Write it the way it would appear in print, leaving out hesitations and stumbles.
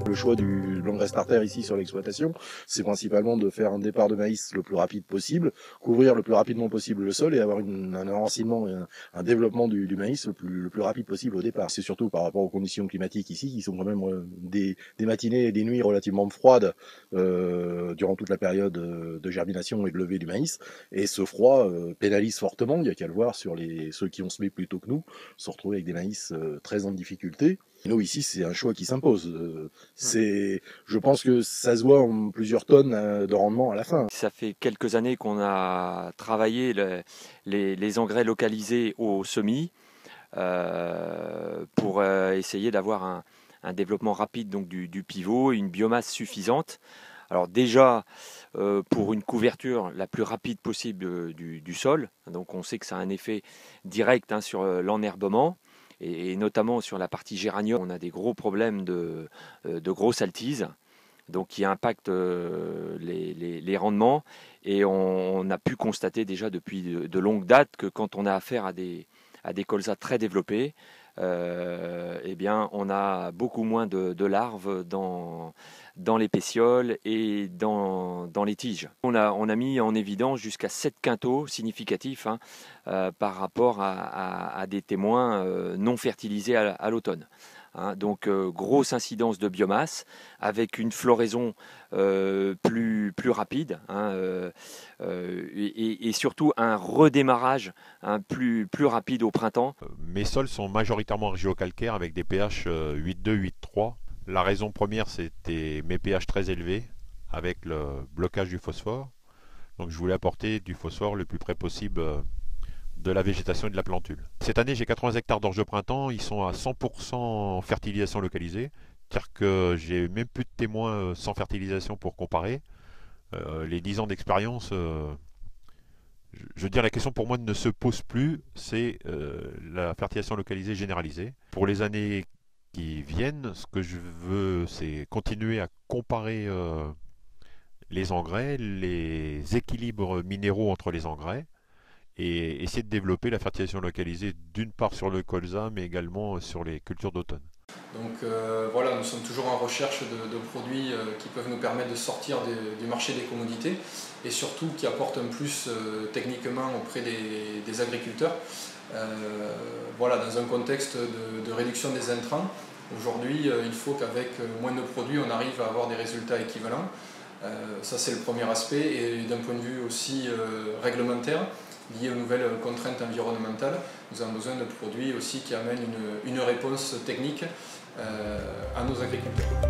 Le choix du l'engrais starter ici sur l'exploitation, c'est principalement de faire un départ de maïs le plus rapide possible, couvrir le plus rapidement possible le sol et avoir un enracinement et un développement du maïs le plus rapide possible au départ. C'est surtout par rapport aux conditions climatiques ici, qui sont quand même des matinées et des nuits relativement froides durant toute la période de germination et de levée du maïs. Et ce froid pénalise fortement, il y a qu'à le voir sur ceux qui ont semé plus tôt que nous, se retrouver avec des maïs très en difficulté. Et nous ici, c'est un choix qui s'impose. Je pense que ça se voit en plusieurs tonnes de rendement à la fin. Ça fait quelques années qu'on a travaillé les engrais localisés au semis pour essayer d'avoir un développement rapide donc du pivot et une biomasse suffisante. Alors déjà pour une couverture la plus rapide possible du sol, donc on sait que ça a un effet direct sur l'enherbement. Et notamment sur la partie géranium, on a des gros problèmes de grosses altises, donc qui impactent les rendements. Et on a pu constater déjà depuis de longues dates que quand on a affaire à des colzas très développés, eh bien, on a beaucoup moins de larves dans les pétioles et dans les tiges. On a mis en évidence jusqu'à 7 quintaux significatifs par rapport à des témoins non fertilisés à l'automne. Donc grosse incidence de biomasse avec une floraison plus rapide et surtout un redémarrage plus rapide au printemps. Mes sols sont majoritairement argilo-calcaires avec des pH 8,2, 8,3. La raison première, c'était mes pH très élevés avec le blocage du phosphore. Donc je voulais apporter du phosphore le plus près possible de la végétation et de la plantule. Cette année, j'ai 80 hectares d'orge de printemps, ils sont à 100% fertilisation localisée, c'est-à-dire que j'ai même plus de témoins sans fertilisation pour comparer. Les 10 ans d'expérience, je veux dire, la question pour moi ne se pose plus, c'est la fertilisation localisée généralisée. Pour les années qui viennent, ce que je veux, c'est continuer à comparer les engrais, les équilibres minéraux entre les engrais, et essayer de développer la fertilisation localisée d'une part sur le colza mais également sur les cultures d'automne. Donc voilà, nous sommes toujours en recherche de produits qui peuvent nous permettre de sortir du marché des commodités et surtout qui apportent un plus techniquement auprès des agriculteurs. Voilà, dans un contexte de réduction des intrants, aujourd'hui il faut qu'avec moins de produits on arrive à avoir des résultats équivalents. Ça c'est le premier aspect, et d'un point de vue aussi réglementaire, lié aux nouvelles contraintes environnementales, nous avons besoin de produits aussi qui amènent une réponse technique à nos agriculteurs.